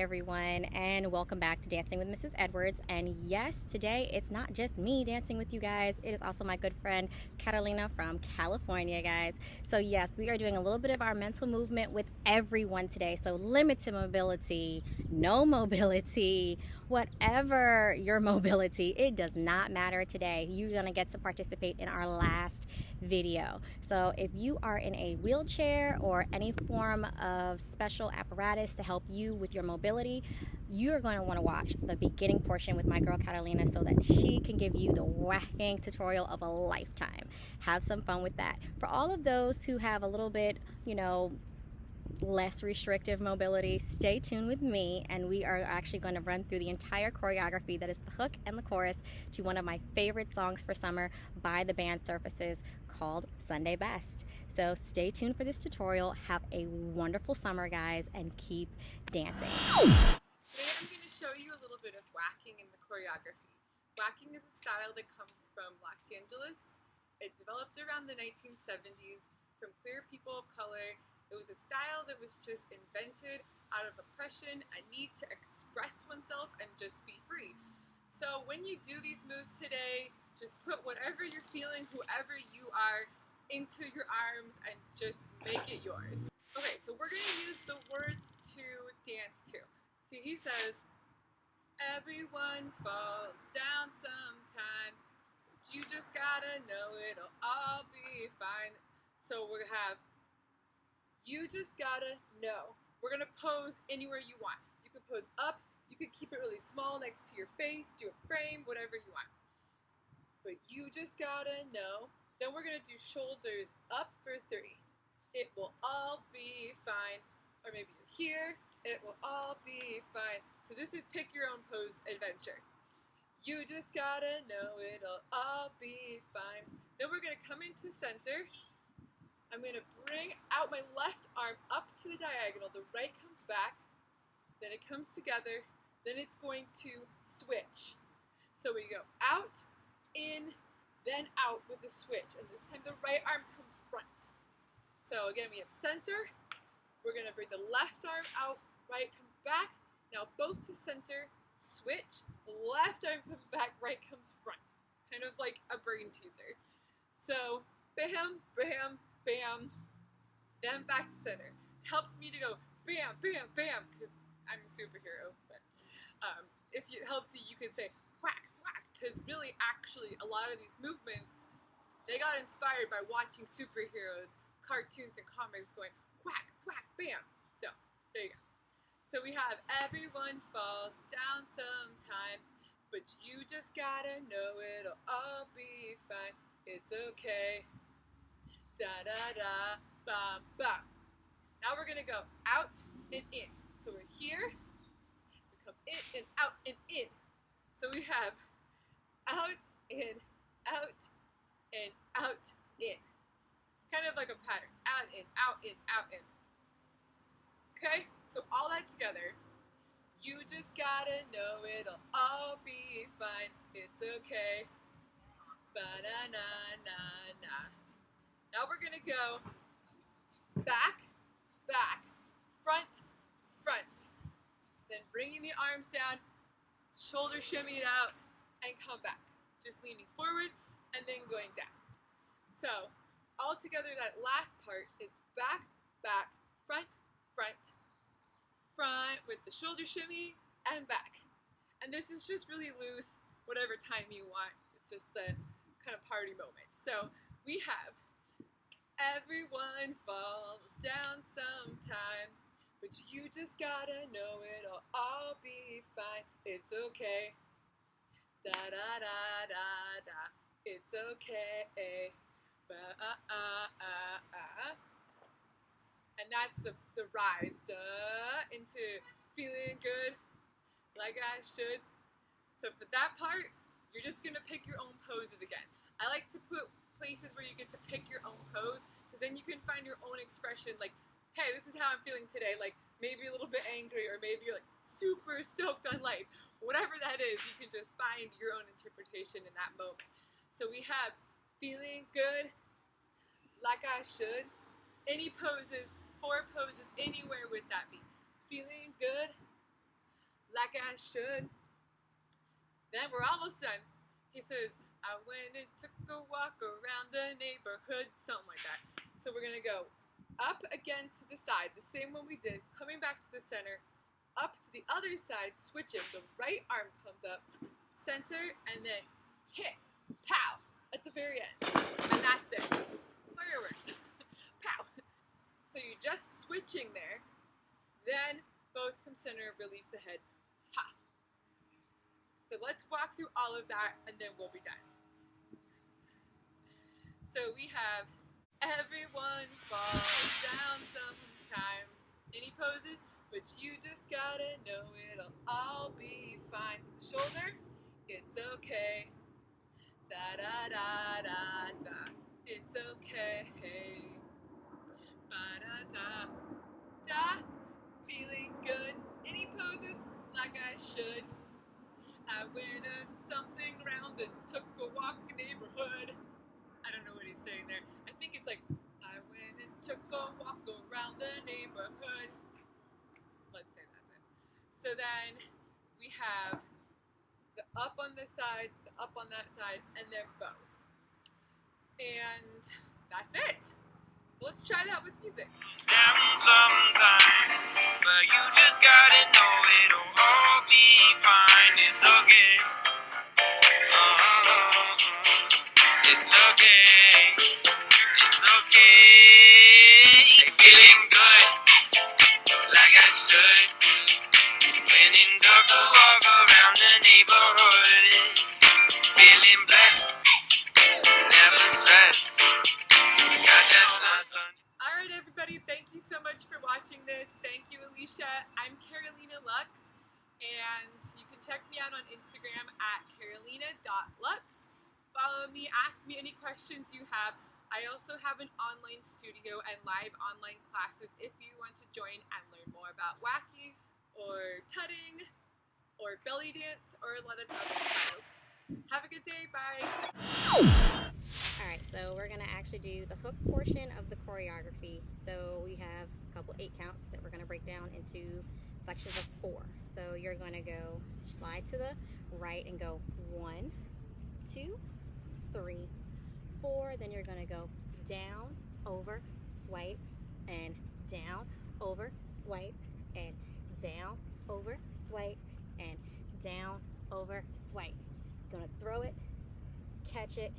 Hi everyone, and welcome back to Dancing with Mrs. Edwards. And yes, today it's not just me dancing with you guys, it is also my good friend Catalina from California, guys. So yes, we are doing a little bit of our mental movement with everyone today. So limited mobility, no mobility, whatever your mobility, it does not matter today. You're gonna get to participate in our last video. So if you are in a wheelchair or any form of special apparatus to help you with your mobility, you're going to want to watch the beginning portion with my girl Catalina so that she can give you the whacking tutorial of a lifetime. Have some fun with that. For all of those who have a little bit, less restrictive mobility, stay tuned with me, and we are actually going to run through the entire choreography that is the hook and the chorus to one of my favorite songs for summer by the band Surfaces called Sunday Best. So stay tuned for this tutorial. Have a wonderful summer, guys, and keep dancing. Today I'm going to show you a little bit of whacking in the choreography. Whacking is a style that comes from Los Angeles. It developed around the 1970s from queer people of color. It was a style that was just invented out of oppression, a need to express oneself and just be free. So when you do these moves today, just put whatever you're feeling, whoever you are, into your arms and just make it yours. Okay, so we're going to use the words to dance to. See, he says, everyone falls down sometime, but you just gotta know it'll all be fine. So we're gonna have, you just gotta know. We're gonna pose anywhere you want. You can pose up, you can keep it really small next to your face, do a frame, whatever you want. But you just gotta know. Then we're gonna do shoulders up for 3. It will all be fine. Or maybe you're here. It will all be fine. So this is pick your own pose adventure. You just gotta know it'll all be fine. Then we're gonna come into center. I'm gonna bring out my left arm up to the diagonal. The right comes back. Then it comes together. Then it's going to switch. So we go out, in, then out with a switch. And this time the right arm comes front. So again, we have center. We're gonna bring the left arm out. Right comes back, now both to center, switch, left arm comes back, right comes front. Kind of like a brain teaser. So, bam, bam, bam, then back to center. It helps me to go bam, bam, bam, because I'm a superhero, but if it helps you, you can say whack, whack, because really, actually, a lot of these movements, they got inspired by watching superheroes, cartoons, and comics going whack, whack, bam. So, there you go. So we have everyone falls down sometime, but you just gotta know it'll all be fine. It's okay. Da da da, bam bam. Now we're gonna go out and in. So we're here, we come in and out and in. So we have out, in, out, and out, in. Kind of like a pattern. Out, in, out, in, out, in. Okay? So all that together, you just gotta know it'll all be fine. It's okay. Ba-da-na-na-na. Now we're gonna go back, back, front, front. Then bringing the arms down, shoulder shimmy it out, and come back. Just leaning forward and then going down. So all together, that last part is back, back, front, front, front with the shoulder shimmy and back. And this is just really loose, whatever time you want. It's just the kind of party moment. So we have everyone falls down sometime, but you just gotta know it'll all be fine. It's okay. Da da da da da. It's okay. And that's the rise, duh, into feeling good, like I should. So for that part, you're just gonna pick your own poses again. I like to put places where you get to pick your own pose, because then you can find your own expression, like, hey, this is how I'm feeling today, like maybe a little bit angry, or maybe you're like super stoked on life. Whatever that is, you can just find your own interpretation in that moment. So we have feeling good, like I should. Any poses, 4 poses, anywhere with that be. Feeling good, like I should. Then we're almost done. He says, I went and took a walk around the neighborhood, something like that. So we're gonna go up again to the side, the same one we did, coming back to the center, up to the other side, switching. The right arm comes up, center, and then hit, pow, at the very end. And that's it. Fireworks. Pow. So you're just switching there. Then both come center, release the head. Ha. So let's walk through all of that and then we'll be done. So we have everyone falls down sometimes. Any poses, but you just gotta know it'll all be fine. With the shoulder, it's okay. Da da da da da. It's okay. Ba da da da. Feeling good. Any poses like I should. I went something around and took a walk in the neighborhood. I don't know what he's saying there. I think it's like, I went and took a walk around the neighborhood. Let's say that's it. So then we have the up on this side, the up on that side, and then both. And that's it. So let's try it out with music. Down sometimes, but you just gotta know it'll all be fine. It's okay. It's okay. It's okay. Feeling good, like I should. When in dark, I walk around the neighborhood. Feeling blessed, never stressed. Got that sun. All right, everybody, thank you so much for watching this. Thank you, Alicia. I'm Carolina Lux, and you can check me out on Instagram at carolina.lux. Follow me, ask me any questions you have. I also have an online studio and live online classes if you want to join and learn more about whacking or tutting or belly dance or a lot of other styles. Have a good day. Bye. Alright, so we're going to actually do the hook portion of the choreography. So we have a couple 8 counts that we're going to break down into sections of 4. So you're going to go slide to the right and go 1, 2, 3, 4. Then you're going to go down, over, swipe, and down, over, swipe, and down, over, swipe, and down, over, swipe. You're going to throw it, catch it,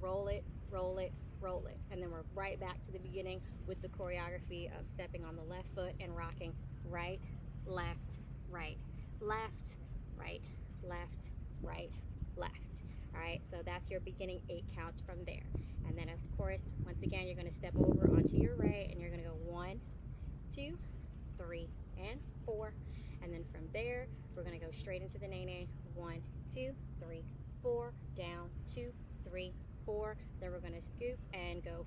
roll it, roll it, roll it. And then we're right back to the beginning with the choreography of stepping on the left foot and rocking right, left, right, left, right, left, right, left. All right, so that's your beginning 8 counts from there. And then of course, once again, you're gonna step over onto your right and you're gonna go 1, 2, 3, and 4. And then from there, we're gonna go straight into the nene. 1, 2, 3, 4, down, 2, 3, 4. Then we're gonna scoop and go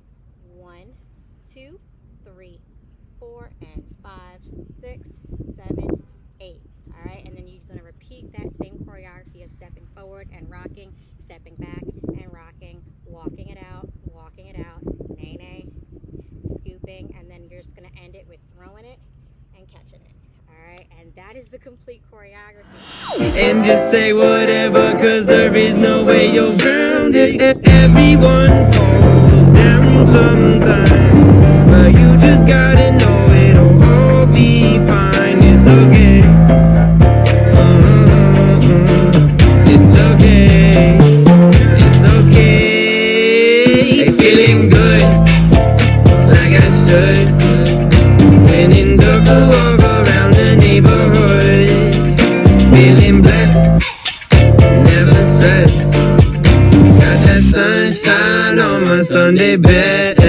1, 2, 3, 4, and 5, 6, 7, 8. All right, and then you're gonna repeat that same choreography of stepping forward and rocking, stepping back and rocking, walking it out, nene, scooping, and then you're just gonna end it with throwing it and catching it. All right, and that is the complete choreography. And just say whatever, cause there is no way you're grounded. Everyone falls down sometime, but you just gotta know it'll all be fine. It's okay. It's okay. It's okay. Feeling good, like I should. When in dark, I walk around the neighborhood. Feeling blessed, never stressed. Got that sunshine on my Sunday bed.